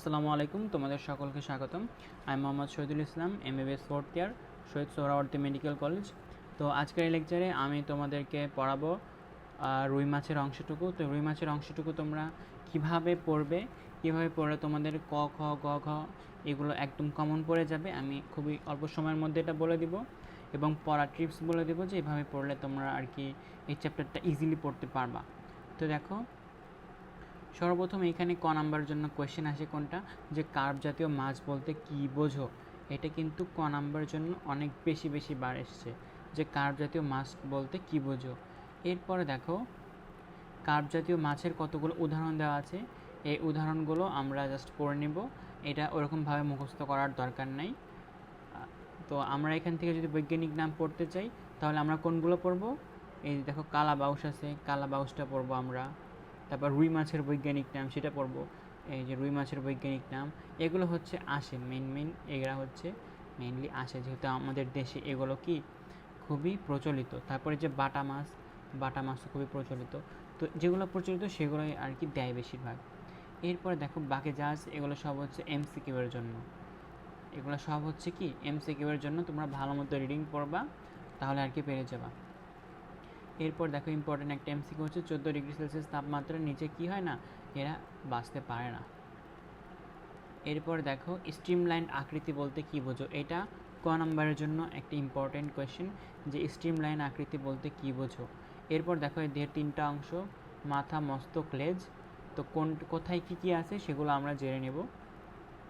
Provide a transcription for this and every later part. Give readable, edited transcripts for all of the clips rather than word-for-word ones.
আসসালামু আলাইকুম, তোমাদের সকলকে স্বাগতম। আমি Mohammad Shahidul Islam, MBBS fourth year, Shaheed Suhrawardy medical college. তো আজকের এই লেকচারে আমি তোমাদেরকে পড়াবো রুই মাছের অংশটুকু। তো রুই মাছের অংশটুকু তোমরা কিভাবে পড়বে, কিভাবে পড়লে তোমাদের ক খ গ ঘ এগুলো একদম কমন পড়ে যাবে, আমি খুবই অল্প সময়ের মধ্যে এটা বলে দিব এবং পড়ার টিপস বলে দিব যে এভাবে পড়লে তোমরা আর কি এই চ্যাপ্টারটা ইজিলি পড়তে পারবা। তো দেখো, সর্বপ্রথম এখানে ক নাম্বারের জন্য কোয়েশ্চেন আসে কোনটা, যে কার্প জাতীয় মাছ বলতে কি বোঝো। এটা কিন্তু ক নাম্বারের জন্য অনেক বেশি বার এসছে, যে কার্প জাতীয় মাছ বলতে কি বোঝো। এরপরে দেখো, কার্প জাতীয় মাছের কতগুলো উদাহরণ দেওয়া আছে, এই উদাহরণগুলো আমরা জাস্ট পড়ে নেব, এটা ওরকমভাবে মুখস্থ করার দরকার নাই। তো আমরা এখান থেকে যদি বৈজ্ঞানিক নাম পড়তে চাই তাহলে আমরা কোনগুলো পড়ব, এই দেখো কালাবাউস আছে, কালাবাউসটা পড়বো আমরা। তারপর রুই মাছের বৈজ্ঞানিক নাম সেটা পড়ব, এই যে রুই মাছের বৈজ্ঞানিক নাম, এগুলো হচ্ছে আসে মেন এগুলো হচ্ছে মেইনলি আসে, যেহেতু আমাদের দেশে এগুলো কি খুবই প্রচলিত। তারপরে যে বাটা মাছও খুবই প্রচলিত, তো যেগুলো প্রচলিত সেগুলোই আর কি দেয় বেশিরভাগ। এরপরে দেখো বাকি যা আছে এগুলো সব হচ্ছে এমসিকিউ এর জন্য, এগুলো সব হচ্ছে কি এমসিকিউ এর জন্য, তোমরা ভালো মতো রিডিং পড়বা তাহলে আর কি পেরে যাবা। এরপর দেখো ইম্পর্টেন্ট একটা এমসিকিউ হচ্ছে 14°C তাপমাত্রার নিচে কি হয় না, এরা বাঁচতে পারে না। এরপর দেখো স্ট্রিমলাইন আকৃতি বলতে কি বোঝো, এটা ক নাম্বারের জন্য একটা ইম্পর্টেন্ট কোয়েশ্চেন, যে স্ট্রিমলাইন আকৃতি বলতে কি বোঝো। এরপর দেখো এই দেহের তিনটা অংশ, মাথা, মস্তক, লেজ, তো কোথায় কি আছে সেগুলো আমরা জেনে নেব।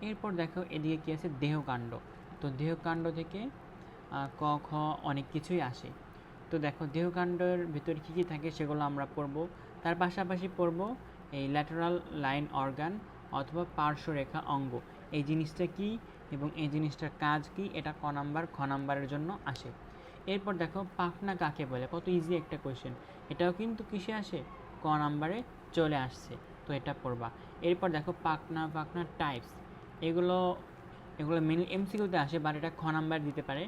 এরপর দেখো এদিকে কি আছে, দেহকাণ্ড, তো দেহকাণ্ড থেকে ক খ অনেক কিছুই আসে। তো দেখো দেহকাণ্ডের ভিতরে কী কী থাকে সেগুলো আমরা পড়ব, তার পাশাপাশি পড়ব এই ল্যাটারাল লাইন অর্গান অথবা পার্শ্বরেখা অঙ্গ, এই জিনিসটা কি এবং এই জিনিসটার কাজ কি, এটা খ নাম্বারের জন্য আসে। এরপর দেখো পাখনা কাকে বলে, কত ইজি একটা কোয়েশ্চেন, এটাও কিন্তু কিসে আসে, ক নাম্বারে চলে আসছে, তো এটা পড়বা। এরপর দেখো পাখনা টাইপস, এগুলো এগুলো মেনলি এমসিকিউতে আসে, বাট এটা খ নাম্বার দিতে পারে,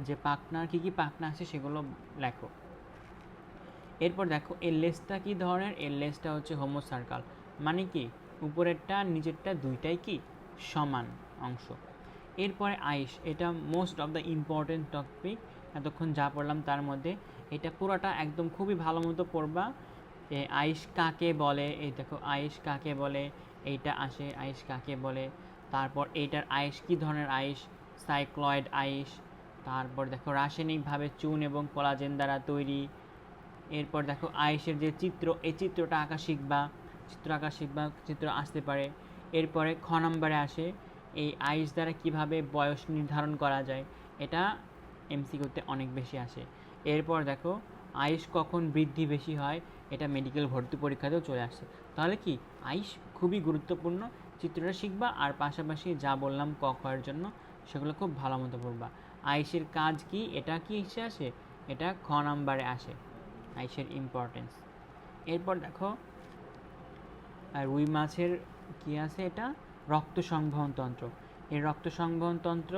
যে পাখনার কী কী পাখনা আছে সেগুলো লেখো। এরপর দেখো এর লেজটা কী ধরনের, এর লেজটা হচ্ছে হোমোসার্কাল, মানে কি উপরেরটা নিচেরটা দুইটাই কি সমান অংশ। এরপরে আইস, এটা most of the important topic, এতক্ষণ যা পড়লাম তার মধ্যে এটা পুরোটা একদম খুবই ভালো মতো পড়বা। আইস কাকে বলে, এই দেখো আইস কাকে বলে, এইটা আসে আইস কাকে বলে। তারপর এইটার আইস কী ধরনের আইস, সাইক্লয়েড আইস। তারপর দেখো রাসায়নিকভাবে চুন এবং কোলাজেন দ্বারা তৈরি। এরপর দেখো আইসের যে চিত্র, এই চিত্রটা আঁকা শিখবা, চিত্র আসতে পারে। এরপরে খ নম্বরে আসে এই আইস দ্বারা কিভাবে বয়স নির্ধারণ করা যায়, এটা এমসিকিউতে অনেক বেশি আসে। এরপর দেখো আইস কখন বৃদ্ধি বেশি হয়, এটা মেডিকেল ভর্তি পরীক্ষাতেও চলে আসছে। তাহলে কি আইস খুবই গুরুত্বপূর্ণ, চিত্রটা শিখবা আর পাশাপাশি যা বললাম ক খ এর জন্য সেগুলো খুব ভালো মতো পড়বা। আইসের কাজ কি, এটা কি এসে আসে, এটা খ নাম্বারে আসে, আইসের ইম্পর্টেন্স। এরপর দেখো রুই মাছের কি আছে, এটা রক্ত সংবহন তন্ত্র। এই রক্ত সংবহন তন্ত্র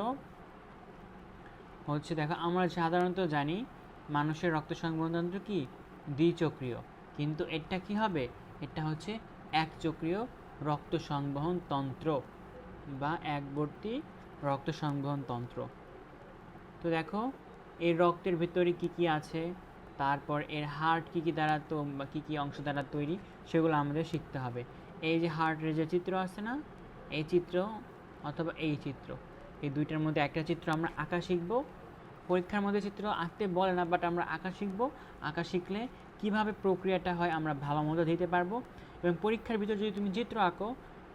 হচ্ছে, দেখো আমরা সাধারণত জানি মানুষের রক্ত সংবহন তন্ত্র কি দ্বিচক্রীয়, কিন্তু এটা কি হবে, এটা হচ্ছে একচক্রীয় রক্ত সংবহন তন্ত্র বা একবর্তী রক্ত সংবহন তন্ত্র। তো দেখো এর রক্তের ভিতরে কি কি আছে, তারপর এর হার্ট কী কী দ্বারা তো বা কী কী অংশ দ্বারা তৈরি সেগুলো আমাদের শিখতে হবে। এই যে হার্টের যে চিত্র আছে না, এই চিত্র অথবা এই চিত্র, এই দুইটার মধ্যে একটা চিত্র আমরা আঁকা শিখব। পরীক্ষার মধ্যে চিত্র আঁকতে বলে না, বাট আমরা আঁকা শিখব। আঁকা শিখলে কিভাবে প্রক্রিয়াটা হয় আমরা ভালো মতো দিতে পারবো, এবং পরীক্ষার ভিতর যদি তুমি চিত্র আঁকো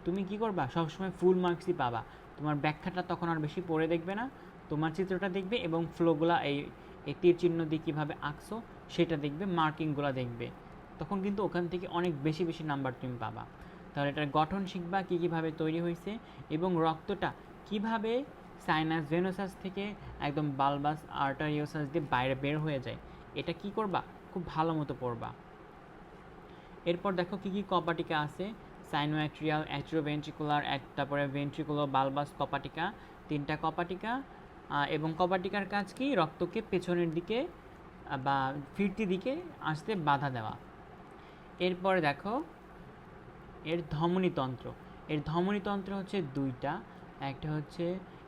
তুমি কি করবা, সবসময় ফুল মার্কসই পাবা, তোমার ব্যাখ্যাটা তখন আর বেশি পড়ে দেখবে না, তোমার চিত্রটা দেখবে এবং ফ্লোগুলা এই এই তীর চিহ্ন দিয়ে কীভাবে আঁকছো সেটা দেখবে, মার্কিংগুলো দেখবে, তখন কিন্তু ওখান থেকে অনেক বেশি নাম্বার তুমি পাবা। তাহলে এটার গঠন শিখবা, কীভাবে তৈরি হয়েছে এবং রক্তটা কিভাবে সাইনাস ভেনোসাস থেকে একদম বালবাস আর্টারিওসাস দিয়ে বাইরে বের হয়ে যায়, এটা কি করবা, খুব ভালো মতো পড়বা। এরপর দেখো কী কী কপাটিকা আছে, সাইনোঅ্যাট্রিয়াল, অ্যাট্রোভেন্ট্রিকুলার, তারপরে ভেন্ট্রিকুলো বালবাস কপাটিকা, তিনটা কপাটিকা। এবং কপাটিকার কাজ কি, রক্তকে পেছনের দিকে বা ফিরতি দিকে আসতে বাধা দেওয়া। এরপরে দেখো এর ধমনীতন্ত্র, এর ধমনীতন্ত্র হচ্ছে দুইটা, একটা হচ্ছে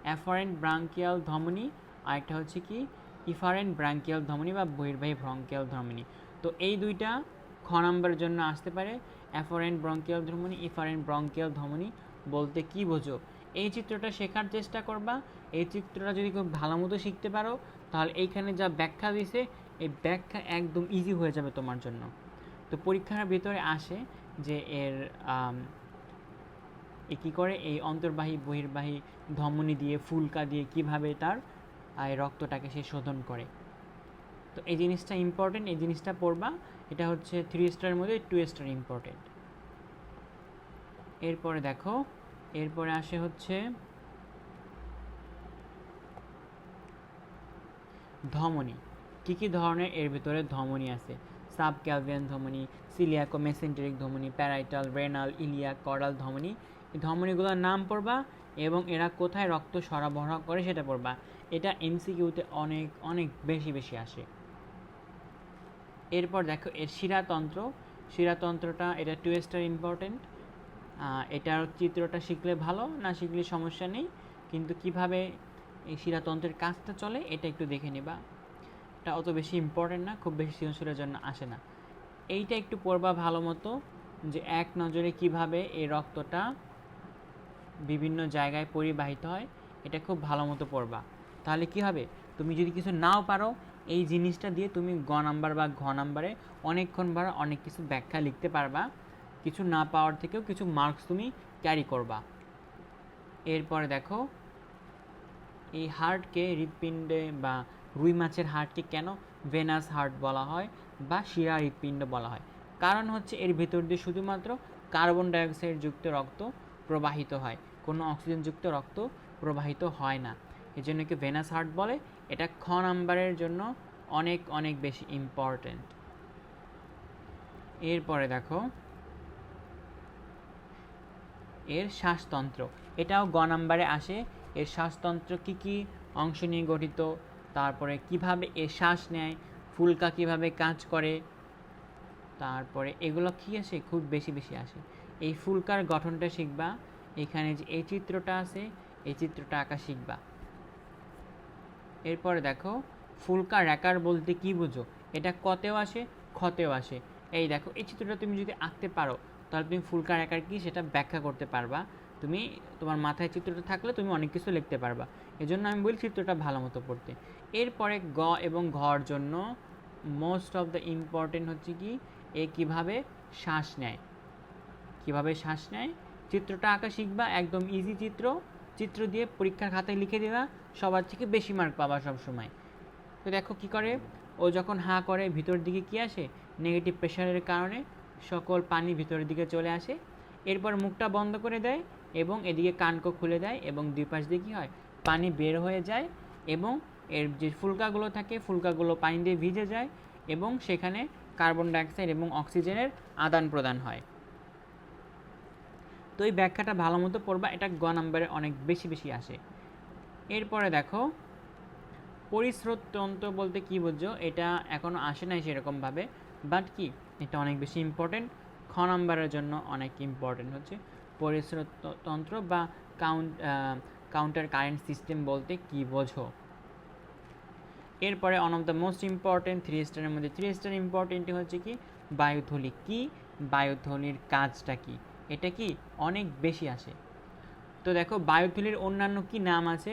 অ্যাফারেন্ট ব্রাঙ্কিয়াল ধমনী আর একটা হচ্ছে কি ইফারেন্ট ব্রাঙ্কিয়াল ধমনী বা বহির্বাহী ব্রঙ্কিয়াল ধমনী। তো এই দুইটা খ নাম্বারের জন্য আসতে পারে। অ্যাফারেন্ট ব্রঙ্কিয়াল ধমনী, ইফারেন্ট ব্রঙ্কিয়াল ধমনী বলতে কি বোঝো, এই চিত্রটা শেখার চেষ্টা করবা। এই চিত্রটা যদি খুব ভালো মতো শিখতে পারো তাহলে এইখানে যা ব্যাখ্যা দিছে এই ব্যাখ্যা একদম ইজি হয়ে যাবে তোমার জন্য। তো পরীক্ষার ভিতরে আসে যে কী করে এই অন্তর্বাহী বহির্বাহী ধমনী দিয়ে ফুলকা দিয়ে কিভাবে তার রক্তটাকে সে শোধন করে। তো এই জিনিসটা ইম্পর্টেন্ট, এই জিনিসটা পড়বা। এটা হচ্ছে 3 স্টারের মধ্যে 2 স্টার ইম্পর্টেন্ট। এরপরে দেখো, এরপরে আসে হচ্ছে ধমনী। কী কী ধরনের এর ভিতরে ধমনী আছে? সাব ক্যালভিয়ান ধমনী, সিলিয়াকো মেসেন্টেরিক ধমনী, প্যারাইটাল, রেনাল, ইলিয়াক, কর্ডাল ধমনী। এই ধমনীগুলোর নাম পড়বা এবং এরা কোথায় রক্ত সরবরাহ করে সেটা পড়বা। এটা এমসিকিউতে অনেক অনেক বেশি আসে। এরপর দেখো এর শিরাতন্ত্র। শিরাতন্ত্রটা এটা 2 স্টার ইম্পর্টেন্ট। এটার চিত্রটা শিখলে ভালো, না শিখলে সমস্যা নেই, কিন্তু কিভাবে এই শিরাতন্ত্রের কাজটা চলে এটা একটু দেখে নেবা। এটা অত বেশি ইম্পর্টেন্ট না, খুব বেশি সৃজনশীলের জন্য আসে না। এইটা একটু পড়বা ভালো মতো, যে এক নজরে কিভাবে এই রক্তটা বিভিন্ন জায়গায় পরিবাহিত হয়, এটা খুব ভালো মতো পড়বা। তাহলে কি হবে, তুমি যদি কিছু নাও পারো এই জিনিসটা দিয়ে তুমি গ নাম্বার বা ঘ নাম্বারে অনেকক্ষণ অনেক কিছু ব্যাখ্যা লিখতে পারবা। কিছু না পাওয়ার থেকেও কিছু মার্কস তুমি ক্যারি করবা। এরপরে দেখো এই হার্টকে, হৃৎপিণ্ডে বা রুই মাছের হার্টকে কেন ভেনাস হার্ট বলা হয় বা শিরা হৃৎপিণ্ড বলা হয়? কারণ হচ্ছে এর ভেতর দিয়ে শুধুমাত্র কার্বন ডাইঅক্সাইড যুক্ত রক্ত প্রবাহিত হয়, কোনো অক্সিজেনযুক্ত রক্ত প্রবাহিত হয় না, এই জন্য কি ভেনাস হার্ট বলে। এটা খ নাম্বারের জন্য অনেক অনেক বেশি ইম্পর্টেন্ট। এরপরে দেখো এর শ্বাসতন্ত্র, এটাও গ নাম্বারে আসে। এর শ্বাসতন্ত্র কি কি অংশ নিয়ে গঠিত, তারপরে কিভাবে এ শ্বাস নেয়, ফুলকা কিভাবে কাজ করে, তারপরে এগুলো কি আসে, খুব বেশি আসে। এই ফুলকার গঠনটা শিখবা। এখানে যে এই চিত্রটা আছে এই চিত্রটা আঁকা শিখবা। এরপরে দেখো ফুলকা র্যাকার বলতে কি বুঝো, এটা কতেও আসে খতেও আসে। এই দেখো এই চিত্রটা তুমি যদি আঁকতে পারো তাহলে তুমি ফুলকা র্যাকার কি সেটা ব্যাখ্যা করতে পারবা। তুমি তোমার মাথায় চিত্রটা থাকলে তুমি অনেক কিছু লিখতে পারবা। এজন্য আমি বলি চিত্রটা ভালো মতো পড়তে। এরপরে গ এবং ঘর জন্য মোস্ট অফ দ্য ইম্পর্টেন্ট হচ্ছে কি এ কীভাবে শ্বাস নেয়, কীভাবে শ্বাস নেয় চিত্রটা আঁকা শিখবা। একদম ইজি চিত্র, চিত্র দিয়ে পরীক্ষার খাতায় লিখে দেবা, সবার থেকে বেশি মার্ক পাবা সব সময়। তো দেখো কি করে, ও যখন হাঁ করে ভিতর দিকে কি আসে, নেগেটিভ প্রেশারের কারণে সকল পানি ভিতরের দিকে চলে আসে। এরপর মুখটা বন্ধ করে দেয় এবং এদিকে কানকো খুলে দেয় এবং দুই পাশ দিয়ে কী হয়, পানি বের হয়ে যায় এবং এর যে ফুলকাগুলো থাকে ফুলকাগুলো পানি দিয়ে ভিজে যায় এবং সেখানে কার্বন ডাইঅক্সাইড এবং অক্সিজেনের আদান প্রদান হয়। তো এই ব্যাখ্যাটা ভালো মতো পড়বা, এটা গ নাম্বারে অনেক বেশি আসে। এরপরে দেখো পরিস্রোততন্ত্র বলতে কি বুঝছো, এটা এখনও আসে নাই সেরকমভাবে, বাট কি এটা অনেক বেশি ইম্পর্টেন্ট। খ নাম্বারের জন্য অনেক ইম্পর্টেন্ট হচ্ছে পরিস্রোততন্ত্র বা কাউন্টার কারেন্ট সিস্টেম বলতে কি বোঝো। এরপরে one of the most important 3 স্টারের মধ্যে 3 স্টার ইম্পর্টেন্টই হচ্ছে কি বায়ুথলি। কি বায়ুথলির কাজটা কি, এটা কি অনেক বেশি আসে। তো দেখো বায়ুথলির অন্যান্য কি নাম আছে,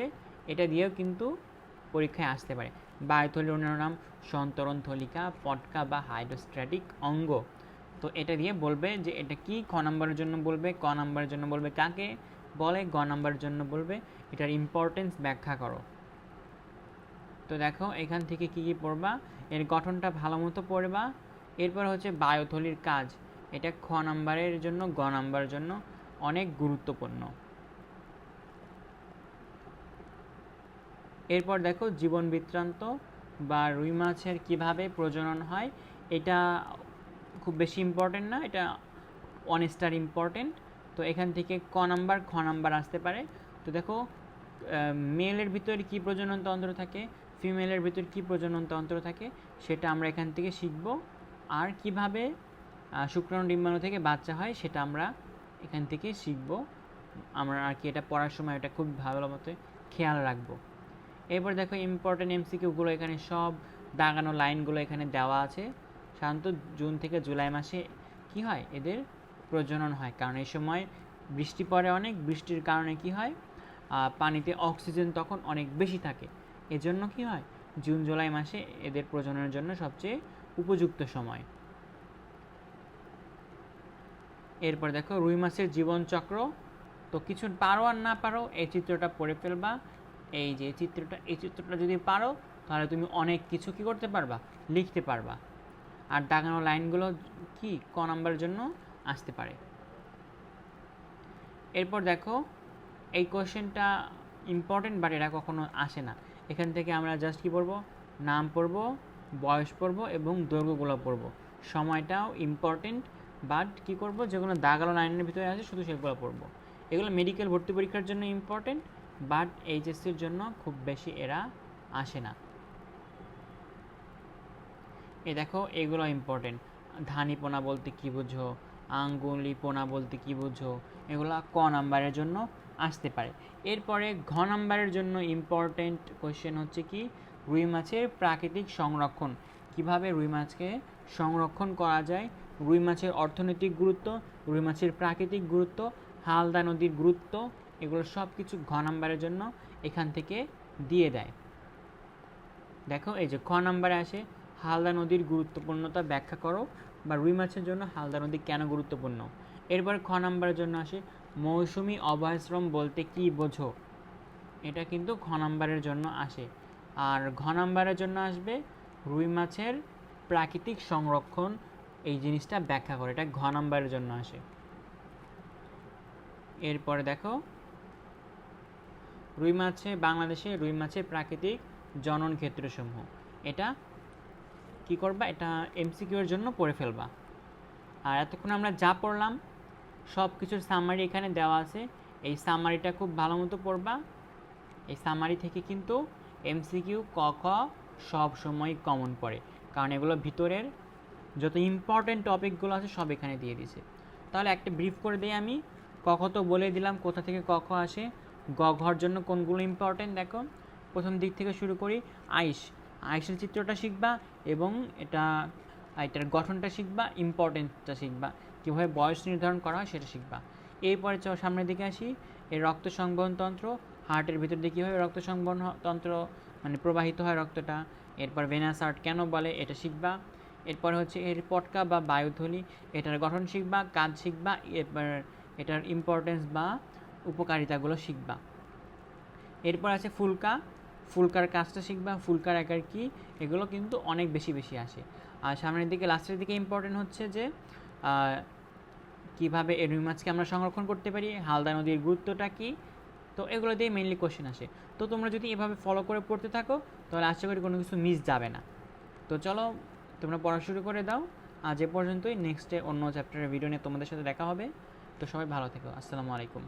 এটা দিয়েও কিন্তু পরীক্ষায় আসতে পারে। বায়ুথলির অন্যান্য নাম সন্তরণ থলিকা, পটকা বা হাইড্রোস্ট্যাটিক অঙ্গ। তো এটা দিয়ে বলবে যে এটা কি, খ নাম্বারের জন্য বলবে, ক নাম্বারের জন্য বলবে কাকে বলে, গ নাম্বারের জন্য বলবে এটার ইম্পর্টেন্স ব্যাখ্যা করো। তো দেখো এখান থেকে কি কি পড়বা, এর গঠনটা ভালো মতো পড়বা। এরপর হচ্ছে বায়ুথলির কাজ, এটা খ নাম্বারের জন্য গ নাম্বারের জন্য অনেক গুরুত্বপূর্ণ। এরপর দেখো জীবন বৃত্তান্ত বা রুই মাছের কীভাবে প্রজনন হয়, এটা খুব বেশি ইম্পর্টেন্ট না, এটা 1 স্টার ইম্পর্টেন্ট। তো এখান থেকে ক নাম্বার খ নাম্বার আসতে পারে। তো দেখো মেলের ভিতরে কী প্রজনন তন্ত্র থাকে, ফিমেলের ভিতর কী প্রজনন তন্ত্র থাকে সেটা আমরা এখান থেকে শিখব। আর কিভাবে শুক্রাণু ডিম্বাণু থেকে বাচ্চা হয় সেটা আমরা এখান থেকে শিখব। আমরা আর কি এটা পড়ার সময় এটা খুব ভালো মতো খেয়াল রাখবো। এরপর দেখো ইম্পর্টেন্ট এমসিকিউগুলো এখানে সব দাগানো লাইনগুলো এখানে দেওয়া আছে। সাধারণত জুন থেকে জুলাই মাসে কি হয়, এদের প্রজনন হয়, কারণ এই সময় বৃষ্টি পড়ে অনেক, বৃষ্টির কারণে কি হয়, পানিতে অক্সিজেন তখন অনেক বেশি থাকে, এজন্য কি হয় জুন জুলাই মাসে এদের প্রজননের জন্য সবচেয়ে উপযুক্ত সময়। এরপর দেখো রুই মাছের জীবনচক্র। তো কিছু পারো আর না পারো এই চিত্রটা পড়ে ফেলবা। এই যে এই চিত্রটা যদি পারো তাহলে তুমি অনেক কিছু কি করতে পারবা, লিখতে পারবা। আর দাগানো লাইনগুলো কি ক নাম্বারের জন্য আসতে পারে। এরপর দেখো এই কোশ্চেনটা ইম্পর্টেন্ট, বাট এটা কখনো আসে না। এখান থেকে আমরা জাস্ট কি পড়বো, নাম পড়বো, বয়স পড়বো এবং দৈর্ঘ্যগুলো পড়বো। সময়টাও ইম্পর্টেন্ট, বাট কি করবো, যেগুলো দাগালো লাইনের ভিতরে আছে শুধু সেগুলো পড়বো। এগুলো মেডিকেল ভর্তি পরীক্ষার জন্য ইম্পর্টেন্ট, বাট এইচএসসির জন্য খুব বেশি এরা আসে না। এই দেখো এগুলো ইম্পর্টেন্ট। ধানিপোনা বলতে কি বুঝো, আঙ্গুলিপোনা বলতে কি বুঝো, এগুলো ক নাম্বারের জন্য আসতে পারে। এরপরে ঘ নাম্বারের জন্য ইম্পর্টেন্ট কোয়েশ্চেন হচ্ছে কি, রুই মাছের প্রাকৃতিক সংরক্ষণ। কিভাবে রুই মাছকে সংরক্ষণ করা যায়, রুই মাছের অর্থনৈতিক গুরুত্ব, রুই মাছের প্রাকৃতিক গুরুত্ব, হালদা নদীর গুরুত্ব, এগুলো সব কিছু ঘ নাম্বারের জন্য এখান থেকে দিয়ে দেয়। দেখো এই যে খ নাম্বারে আসে হালদা নদীর গুরুত্বপূর্ণতা ব্যাখ্যা করো, বা রুই মাছের জন্য হালদা নদী কেন গুরুত্বপূর্ণ। এরপর খ নাম্বারের জন্য আসে মৌসুমি অভয়াশ্রম বলতে কি বোঝো, এটা কিন্তু খ নাম্বারের জন্য আসে। আর ঘ নাম্বারের জন্য আসবে রুই মাছের প্রাকৃতিক সংরক্ষণ, এই জিনিসটা ব্যাখ্যা করে, এটা ঘ নাম্বারের জন্য আসে। এরপরে দেখো বাংলাদেশে রুই মাছের প্রাকৃতিক জনন ক্ষেত্রসমূহ, এটা কি করবা, এটা এমসিকিউ এর জন্য পড়ে ফেলবা। আর এতক্ষণ আমরা যা পড়লাম সব কিছুর সামারি এখানে দেওয়া আছে, এই সামারিটা খুব ভালো মতো পড়বা। এই সামারি থেকে কিন্তু এমসিকিউ ক খ সব সময় কমন পড়ে, কারণ এগুলো ভিতরের যত ইম্পর্টেন্ট টপিকগুলো আছে সব এখানে দিয়ে দিছে। তাহলে একটা ব্রিফ করে দিই আমি। ক খ তো বলে দিলাম কোথা থেকে ক খ আসে। গ ঘর জন্য কোনগুলো ইম্পর্টেন্ট দেখো, প্রথম দিক থেকে শুরু করি। আইসের চিত্রটা শিখবা এবং এটার গঠনটা শিখবা, ইম্পর্টেন্সটা শিখবা, কীভাবে বয়স নির্ধারণ করা হয় সেটা শিখবা। এরপরে সামনের দিকে আসি, এই রক্ত সংবহন তন্ত্র, হার্টের ভিতর দিয়ে কীভাবে রক্ত সংবহন তন্ত্র মানে প্রবাহিত হয় রক্তটা। এরপর ভেনাস হার্ট কেন বলে এটা শিখবা। এরপর হচ্ছে এর পটকা বা বায়ুথলি, এটার গঠন শিখবা, কাজ শিখবা, এরপর এটার ইম্পর্টেন্স বা উপকারিতাগুলো শিখবা। এরপর আছে ফুলকার কাজটা শিখবা, ফুলকার আকার কী, এগুলো কিন্তু অনেক বেশি আসে। আর সামনের দিকে লাস্টের দিকে ইম্পর্টেন্ট হচ্ছে যে কীভাবে এই রুই মাছকে আমরা সংরক্ষণ করতে পারি, হালদা নদীর গুরুত্বটা কী, তো এগুলো দিয়ে মেইনলি কোশ্চেন আসে। তো তোমরা যদি এভাবে ফলো করে পড়তে থাকো তাহলে আশা করি কোনো কিছু মিস যাবে না। তো চলো তোমরা পড়া শুরু করে দাও। আজ এ পর্যন্তই, নেক্সটে অন্য চ্যাপ্টারের ভিডিও নিয়ে তোমাদের সাথে দেখা হবে। তো সবাই ভালো থেকো, আসসালামু আলাইকুম।